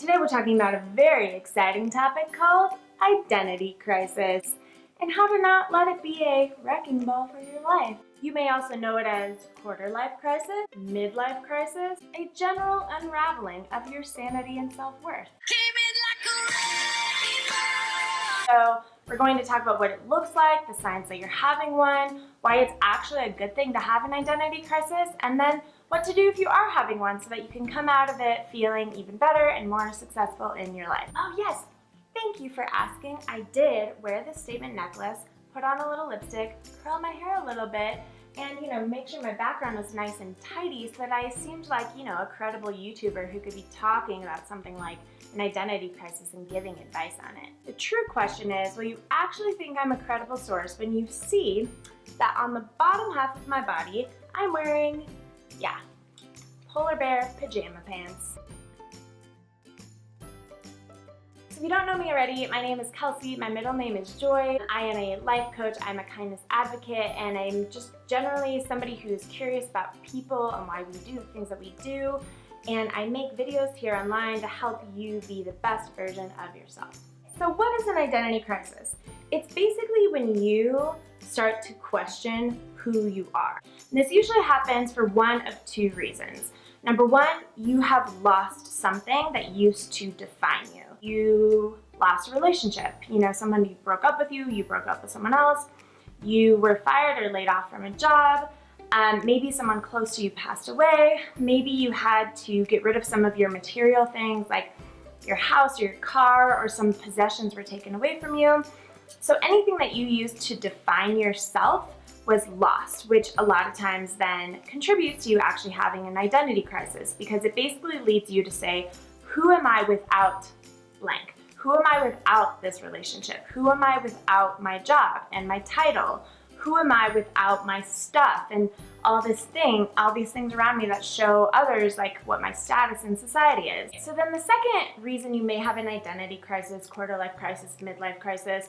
Today we're talking about a very exciting topic called identity crisis and how to not let it be a wrecking ball for your life. You may also know it as quarter-life crisis, midlife crisis, a general unraveling of your sanity and self-worth. So we're going to talk about what it looks like, the signs that you're having one, why it's actually a good thing to have an identity crisis, and then what to do if you are having one so that you can come out of it feeling even better and more successful in your life. Oh yes, thank you for asking. I did wear this statement necklace, put on a little lipstick, curl my hair a little bit, and make sure my background was nice and tidy so that I seemed like, a credible YouTuber who could be talking about something like an identity crisis and giving advice on it. The true question is, will you actually think I'm a credible source when you see that on the bottom half of my body, I'm wearing, polar bear pajama pants. So if you don't know me already, my name is Kelsey, my middle name is Joy. I am a life coach, I'm a kindness advocate, and I'm just generally somebody who's curious about people and why we do the things that we do. And I make videos here online to help you be the best version of yourself. So what is an identity crisis? It's basically when you start to question who you are. And this usually happens for one of two reasons. Number one, you have lost something that used to define you. You lost a relationship. Somebody broke up with you broke up with someone else, you were fired or laid off from a job, maybe someone close to you passed away, maybe you had to get rid of some of your material things like your house or your car, or some possessions were taken away from you. So anything that you used to define yourself was lost, which a lot of times then contributes to you actually having an identity crisis, because it basically leads you to say, who am I without blank? Who am I without this relationship? Who am I without my job and my title? Who am I without my stuff and all these things around me that show others like what my status in society is? So then the second reason you may have an identity crisis, quarter-life crisis, midlife crisis,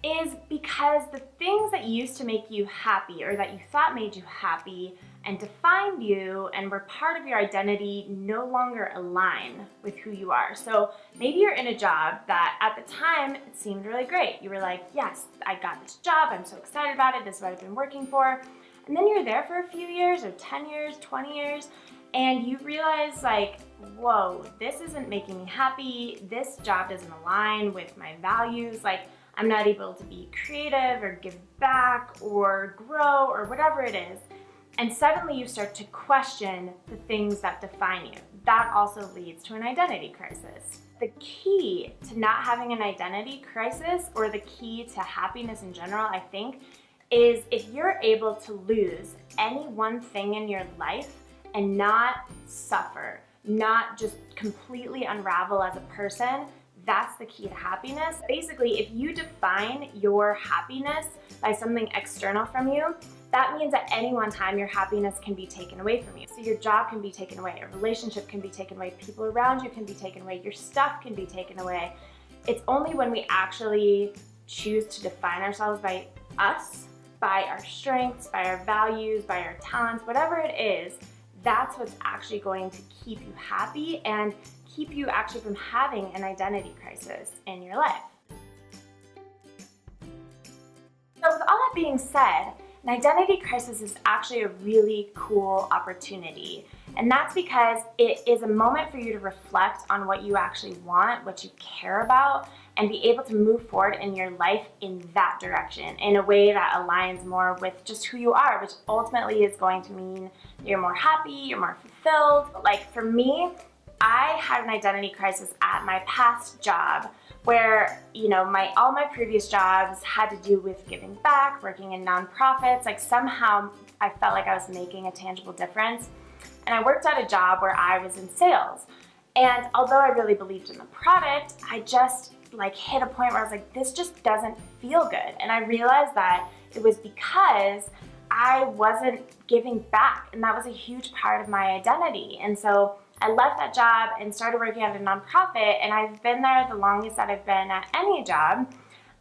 is because the things that used to make you happy or that you thought made you happy and defined you and were part of your identity no longer align with who you are. So maybe you're in a job that at the time it seemed really great. You were like, yes, I got this job, I'm so excited about it, this is what I've been working for. And then you're there for a few years or 10 years, 20 years, and you realize like, whoa, this isn't making me happy, this job doesn't align with my values, like I'm not able to be creative or give back or grow or whatever it is. And suddenly you start to question the things that define you. That also leads to an identity crisis. The key to not having an identity crisis, or the key to happiness in general, I think, is if you're able to lose any one thing in your life and not suffer, not just completely unravel as a person. That's the key to happiness. Basically, if you define your happiness by something external from you, that means at any one time your happiness can be taken away from you. So your job can be taken away, a relationship can be taken away, people around you can be taken away, your stuff can be taken away. It's only when we actually choose to define ourselves by us, by our strengths, by our values, by our talents, whatever it is, that's what's actually going to keep you happy and keep you actually from having an identity crisis in your life. So with all that being said, an identity crisis is actually a really cool opportunity. And that's because it is a moment for you to reflect on what you actually want, what you care about, and be able to move forward in your life in that direction, in a way that aligns more with just who you are, which ultimately is going to mean you're more happy, you're more fulfilled. Like for me, I had an identity crisis at my past job where, all my previous jobs had to do with giving back, working in nonprofits. Like somehow I felt like I was making a tangible difference. And I worked at a job where I was in sales. And although I really believed in the product, I just hit a point where I was like, this just doesn't feel good. And I realized that it was because I wasn't giving back, and that was a huge part of my identity. And so I left that job and started working at a nonprofit, and I've been there the longest that I've been at any job.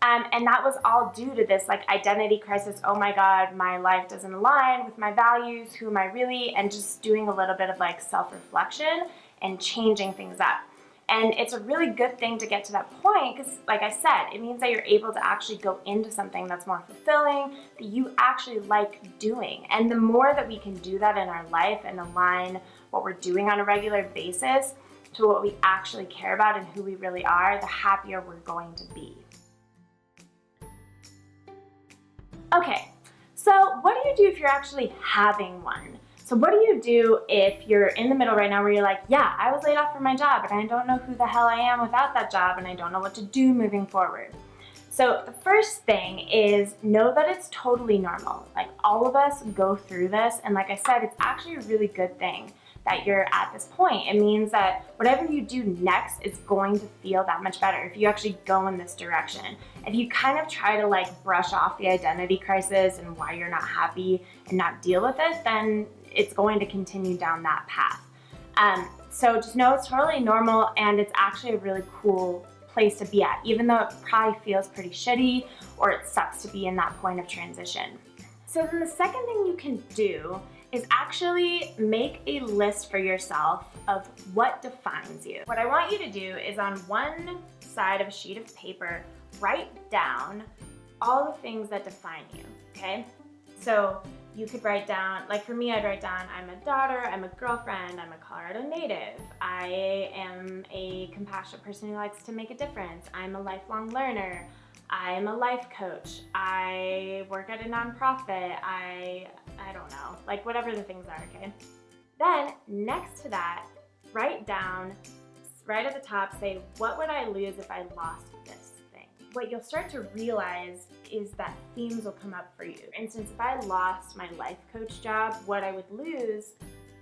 And that was all due to this identity crisis. Oh my God, my life doesn't align with my values. Who am I really? And just doing a little bit of self-reflection and changing things up. And it's a really good thing to get to that point because, like I said, it means that you're able to actually go into something that's more fulfilling, that you actually like doing. And the more that we can do that in our life and align what we're doing on a regular basis to what we actually care about and who we really are, the happier we're going to be. Okay, so what do you do if you're actually having one? So what do you do if you're in the middle right now where you're like, yeah, I was laid off from my job and I don't know who the hell I am without that job and I don't know what to do moving forward? So the first thing is know that it's totally normal. Like all of us go through this, and like I said, it's actually a really good thing that you're at this point. It means that whatever you do next is going to feel that much better if you actually go in this direction. If you kind of try to like brush off the identity crisis and why you're not happy and not deal with it, then it's going to continue down that path. So just know it's totally normal, and it's actually a really cool place to be at, even though it probably feels pretty shitty or it sucks to be in that point of transition. So then the second thing you can do is actually make a list for yourself of what defines you. What I want you to do is on one side of a sheet of paper, write down all the things that define you, okay? So you could write down, like for me, I'd write down, I'm a daughter, I'm a girlfriend, I'm a Colorado native, I am a compassionate person who likes to make a difference, I'm a lifelong learner, I'm a life coach, I work at a nonprofit, I don't know, like whatever the things are, okay? Then next to that, write down, right at the top, say, what would I lose if I lost this thing? What you'll start to realize is that themes will come up for you. For instance, if I lost my life coach job, what I would lose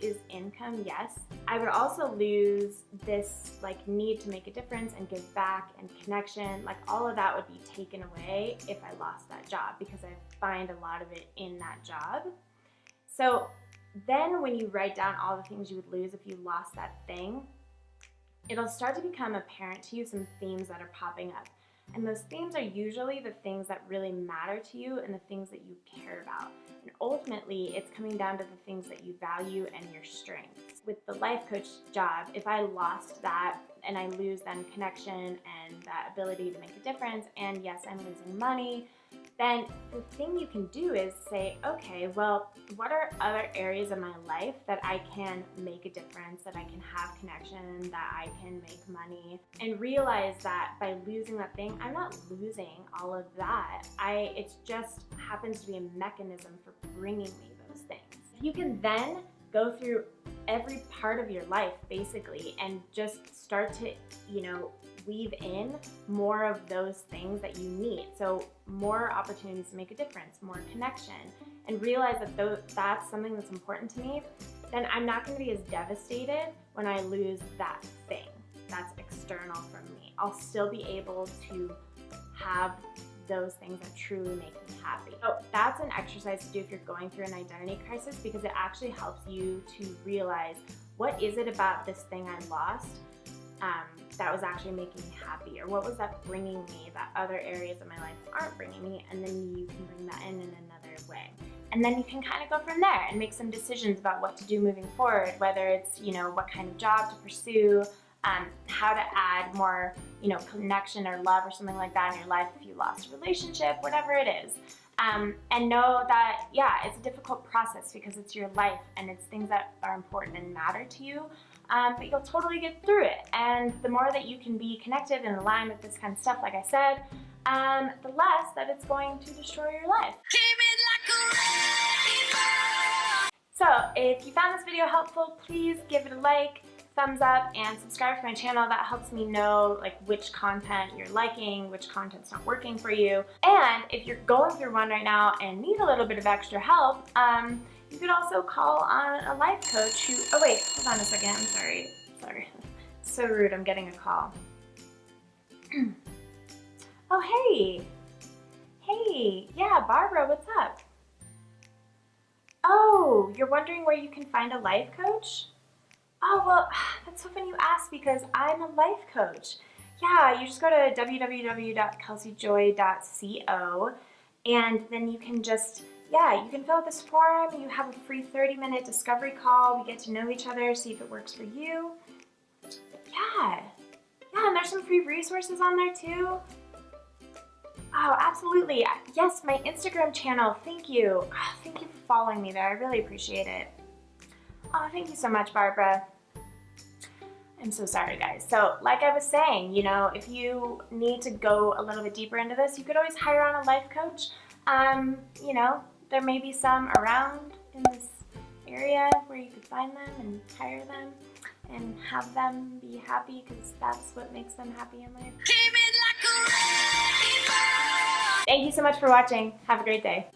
is income, yes. I would also lose this like need to make a difference and give back and connection. Like all of that would be taken away if I lost that job because I find a lot of it in that job. So then when you write down all the things you would lose if you lost that thing, it'll start to become apparent to you some themes that are popping up. And those themes are usually the things that really matter to you and the things that you care about. And ultimately, it's coming down to the things that you value and your strengths. With the life coach job, if I lost that and I lose then connection and that ability to make a difference, and yes, I'm losing money, then the thing you can do is say, okay, well, what are other areas of my life that I can make a difference, that I can have connection, that I can make money, and realize that by losing that thing, I'm not losing all of that. It just happens to be a mechanism for bringing me those things. You can then go through every part of your life basically and just start to, weave in more of those things that you need. So more opportunities to make a difference, more connection, and realize that that's something that's important to me, then I'm not going to be as devastated when I lose that thing that's external from me. I'll still be able to have those things that truly make me happy. So that's an exercise to do if you're going through an identity crisis, because it actually helps you to realize, what is it about this thing I lost that was actually making me happy, or what was that bringing me that other areas of my life aren't bringing me, and then you can bring that in another way. And then you can kind of go from there and make some decisions about what to do moving forward, whether it's, what kind of job to pursue, how to add more, connection or love or something like that in your life if you lost a relationship, whatever it is. And know that, it's a difficult process because it's your life and it's things that are important and matter to you, but you'll totally get through it. And the more that you can be connected and aligned with this kind of stuff, like I said, the less that it's going to destroy your life. So if you found this video helpful, please give it a like, thumbs up, and subscribe to my channel. That helps me know which content you're liking, which content's not working for you. And if you're going through one right now and need a little bit of extra help, you could also call on a life coach who, oh wait, hold on a second, I'm sorry. So rude, I'm getting a call. Oh, hey, yeah, Barbara, what's up? Oh, you're wondering where you can find a life coach? Oh, well, that's so funny you asked because I'm a life coach. Yeah, you just go to www.kelseyjoy.co, and then you can just, you can fill out this form. You have a free 30-minute discovery call. We get to know each other, see if it works for you. Yeah, Yeah, and there's some free resources on there too. Oh, absolutely. Yes, my Instagram channel. Thank you. Oh, thank you for following me there. I really appreciate it. Oh, thank you so much, Barbara. I'm so sorry, guys. So like I was saying, you know, if you need to go a little bit deeper into this, you could always hire on a life coach. You know, there may be some around in this area where you could find them and hire them and have them be happy, because that's what makes them happy in life. Thank you so much for watching. Have a great day.